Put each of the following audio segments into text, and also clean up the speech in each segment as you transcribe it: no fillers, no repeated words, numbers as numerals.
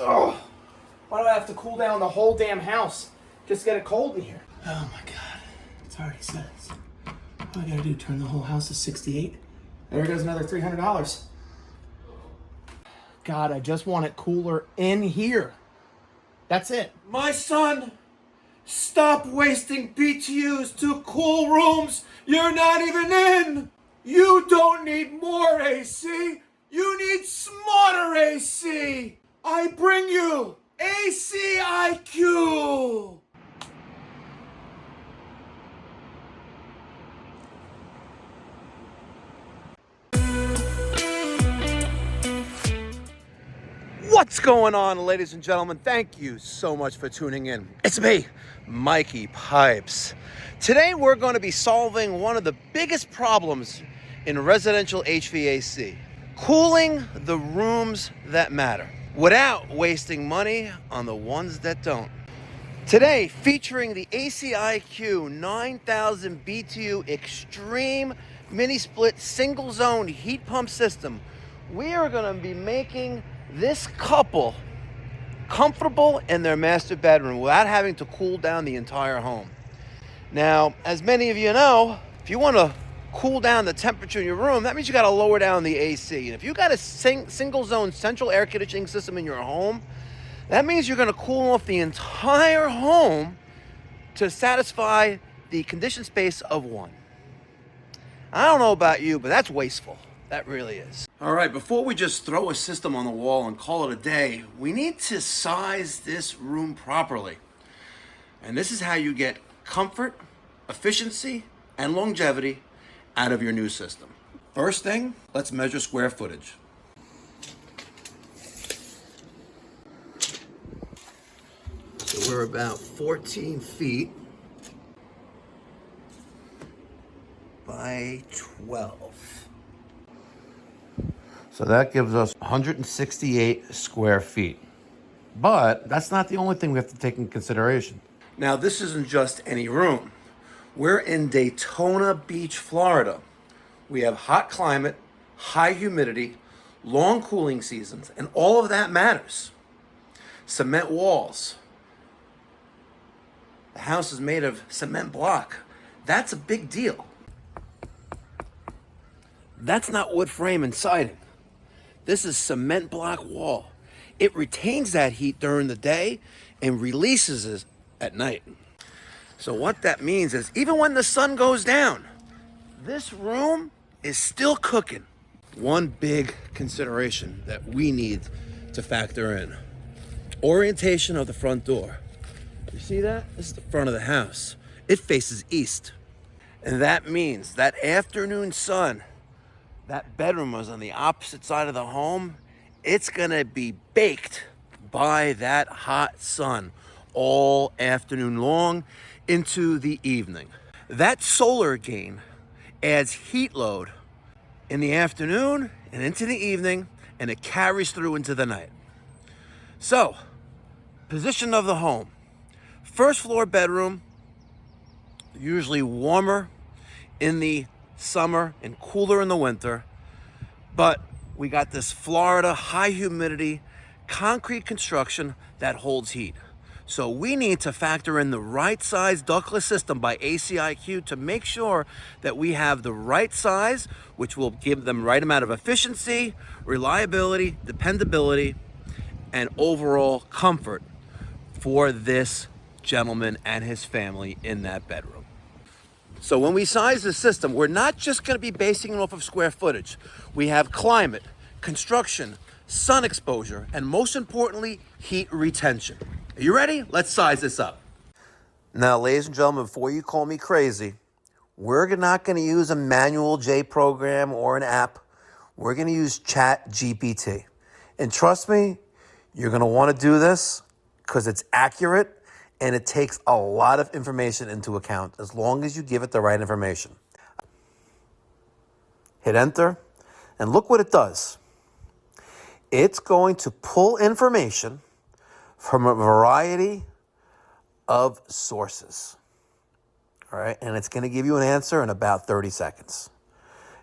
Oh, why do I have to cool down the whole damn house? Just get it cold in here. Oh my God, it's already set. All I gotta do, turn the whole house to 68. There goes another $300. God, I just want it cooler in here. That's it. My son, stop wasting BTUs to cool rooms you're not even in. You don't need more AC. You need smarter AC. I bring you ACiQ. What's going on, ladies and gentlemen? Thank you so much for tuning in. It's me, Mikey Pipes. Today we're going to be solving one of the biggest problems in residential HVAC: cooling the rooms that matter without wasting money on the ones that don't. Today, featuring the ACiQ 9000 BTU Extreme Mini Split Single Zone Heat Pump System, we are going to be making this couple comfortable in their master bedroom without having to cool down the entire home. Now, as many of you know, if you want to cool down the temperature in your room, that means you got to lower down the AC. And if you got a single zone central air conditioning system in your home, that means you're going to cool off the entire home to satisfy the conditioned space of one. I don't know about you, but that's wasteful. That really is. All right, before we just throw a system on the wall and call it a day, we need to size this room properly. And this is how you get comfort, efficiency, and longevity out of your new system. First thing, let's measure square footage. So we're about 14 feet by 12. So that gives us 168 square feet. But that's not the only thing we have to take in consideration. Now, this isn't just any room. We're in Daytona Beach, Florida. We have hot climate, high humidity, long cooling seasons, and all of that matters. Cement walls. The house is made of cement block. That's a big deal. That's not wood frame and siding. This is cement block wall. It retains that heat during the day and releases it at night. So what that means is even when the sun goes down, this room is still cooking. One big consideration that we need to factor in: orientation of the front door. You see that? This is the front of the house. It faces east. And that means that afternoon sun, that bedroom was on the opposite side of the home, it's gonna be baked by that hot sun all afternoon long into the evening. That solar gain adds heat load in the afternoon and into the evening, and it carries through into the night. So, position of the home. First floor bedroom, usually warmer in the summer and cooler in the winter, but we got this Florida high humidity concrete construction that holds heat. So we need to factor in the right size ductless system by ACiQ to make sure that we have the right size, which will give them the right amount of efficiency, reliability, dependability, and overall comfort for this gentleman and his family in that bedroom. So when we size the system, we're not just going to be basing it off of square footage. We have climate, construction, sun exposure, and most importantly, heat retention. Are you ready? Let's size this up. Now, ladies and gentlemen, before you call me crazy, we're not going to use a manual J program or an app. We're going to use ChatGPT. And trust me, you're going to want to do this because it's accurate and it takes a lot of information into account as long as you give it the right information. Hit enter, and look what it does. It's going to pull information from a variety of sources. All right, and it's going to give you an answer in about 30 seconds.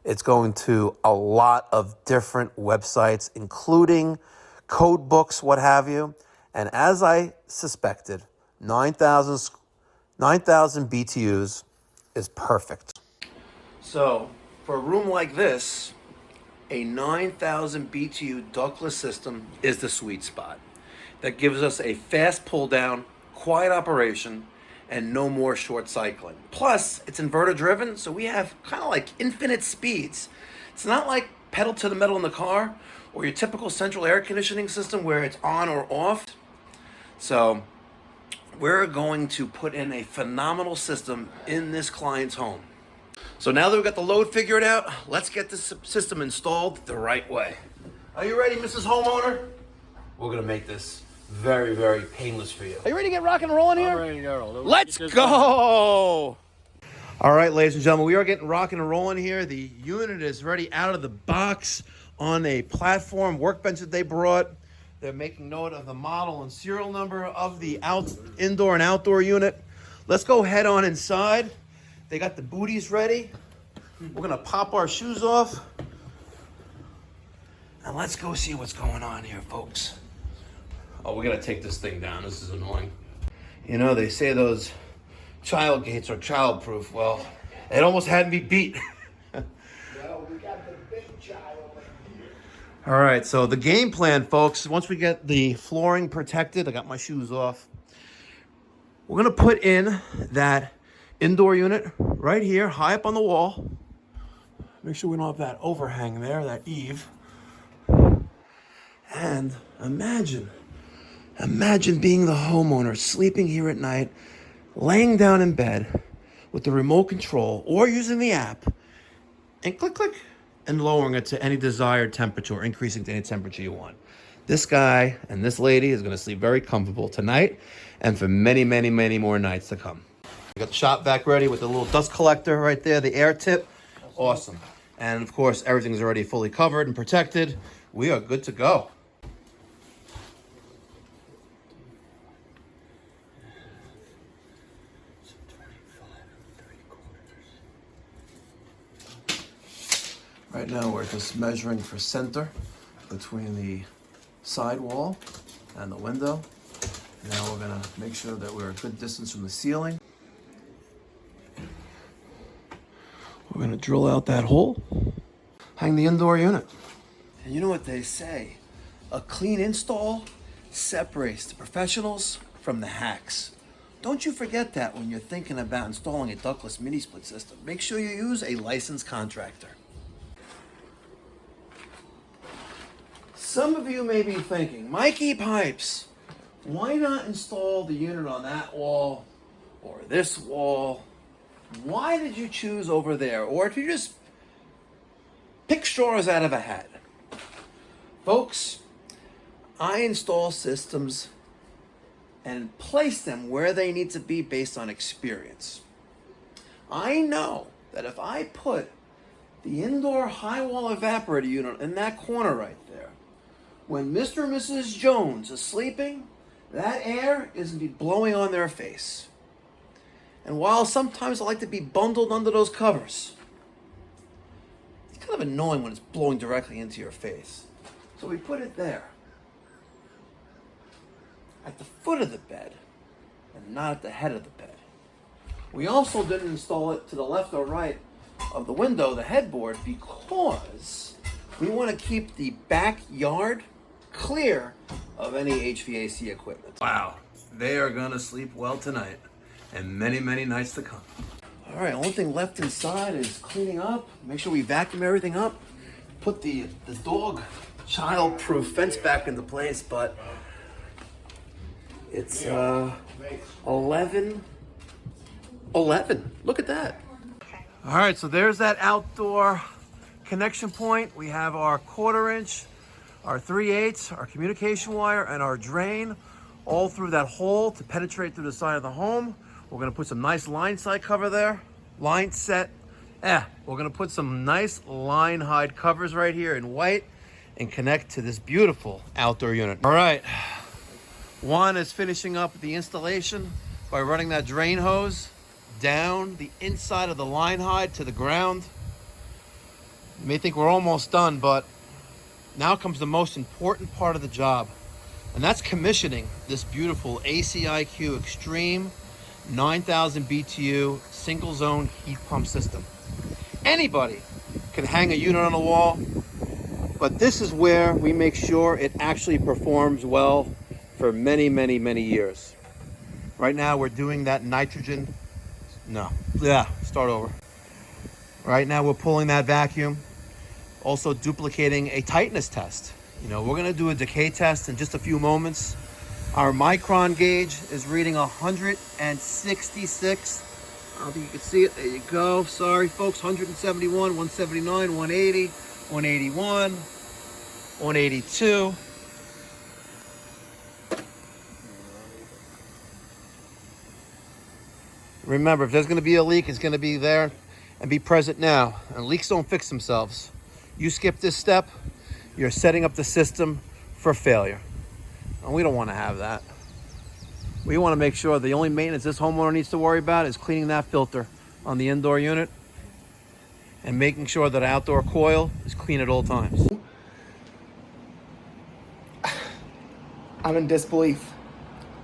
It's going to a lot of different websites, including code books, what have you. And as I suspected, 9,000 BTUs is perfect. So for a room like this, a 9,000 BTU ductless system is the sweet spot. That gives us a fast pull down, quiet operation, and no more short cycling. Plus, it's inverter driven, so we have kind of like infinite speeds. It's not like pedal to the metal in the car or your typical central air conditioning system where it's on or off. So we're going to put in a phenomenal system in this client's home. So now that we've got the load figured out, let's get this system installed the right way. Are you ready, Mrs. Homeowner? We're gonna make this very, very painless for you. Are you ready to get rock and rolling here? I'm ready to go. Let's go! All right, ladies and gentlemen, we are getting rocking and rolling here. The unit is ready out of the box on a platform workbench that they brought. They're making note of the model and serial number of the indoor and outdoor unit. Let's go head on inside. They got the booties ready. We're gonna pop our shoes off. And let's go see what's going on here, folks. Oh, we gotta take this thing down. This is annoying. You know, they say those child gates are child-proof. Well, it almost had me beat. Well, we got the big child in here. All right, so the game plan, folks, once we get the flooring protected, I got my shoes off. We're gonna put in that indoor unit right here, high up on the wall. Make sure we don't have that overhang there, that eave. And imagine being the homeowner, sleeping here at night, laying down in bed with the remote control or using the app and click, click, and lowering it to any desired temperature, increasing to any temperature you want. This guy and this lady is gonna sleep very comfortable tonight and for many, many, many more nights to come. We got the shop vac ready with the little dust collector right there, the air tip. Awesome. And of course, everything's already fully covered and protected. We are good to go. Right now we're just measuring for center between the side wall and the window. Now we're gonna make sure that we're a good distance from the ceiling. We're gonna drill out that hole, hang the indoor unit. And you know what they say, a clean install separates the professionals from the hacks. Don't you forget that when you're thinking about installing a ductless mini split system. Make sure you use a licensed contractor. Some of you may be thinking, Mikey Pipes, why not install the unit on that wall or this wall? Why did you choose over there? Or if you just pick straws out of a hat. Folks, I install systems and place them where they need to be based on experience. I know that if I put the indoor high wall evaporator unit in that corner right there, when Mr. and Mrs. Jones is sleeping, that air is going to be blowing on their face. And while sometimes I like to be bundled under those covers, it's kind of annoying when it's blowing directly into your face. So we put it there, at the foot of the bed, and not at the head of the bed. We also didn't install it to the left or right of the window, the headboard, because we want to keep the backyard clear of any HVAC equipment. Wow, they are gonna sleep well tonight and many, many nights to come. All right, only thing left inside is cleaning up. Make sure we vacuum everything up. Put the dog child-proof fence back into place, but it's 11. Look at that. All right, so there's that outdoor connection point. We have our 1/4 inch, our 3/8, our communication wire, and our drain all through that hole to penetrate through the side of the home. We're gonna put some nice line side cover there. Line set. We're gonna put some nice line hide covers right here in white and connect to this beautiful outdoor unit. All right, Juan is finishing up the installation by running that drain hose down the inside of the line hide to the ground. You may think we're almost done, but Now comes the most important part of the job, and that's commissioning this beautiful ACiQ Extreme 9,000 BTU single zone heat pump system. Anybody can hang a unit on the wall, but this is where we make sure it actually performs well for many, many, many years. Right now we're doing that nitrogen. Start over. Right now we're pulling that vacuum, also duplicating a tightness test. You know, we're gonna do a decay test in just a few moments. Our micron gauge is reading 166. I don't think you can see it. There you go. Sorry, folks. 171, 179, 180, 181, 182. Remember, if there's going to be a leak, it's going to be there and be present now. And leaks don't fix themselves. You skip this step, you're setting up the system for failure. And we don't want to have that. We want to make sure the only maintenance this homeowner needs to worry about is cleaning that filter on the indoor unit and making sure that outdoor coil is clean at all times. I'm in disbelief.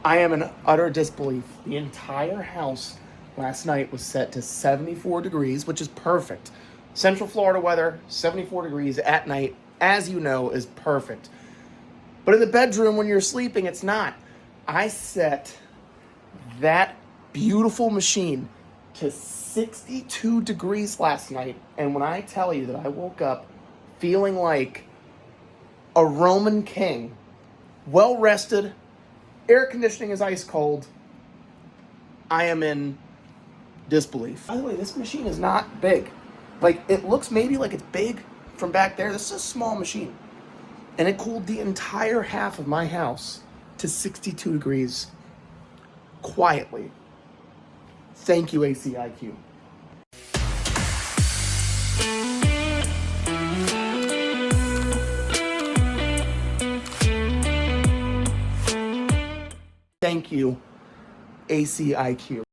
I am in utter disbelief. The entire house last night was set to 74 degrees, which is perfect. Central Florida weather, 74 degrees at night, as you know, is perfect. But in the bedroom when you're sleeping, it's not. I set that beautiful machine to 62 degrees last night, and when I tell you that I woke up feeling like a Roman king, well rested, air conditioning is ice cold, I am in disbelief. By the way, this machine is not big. Like, it looks maybe like it's big from back there. This is a small machine. And it cooled the entire half of my house to 62 degrees quietly. Thank you, ACiQ. Thank you, ACiQ.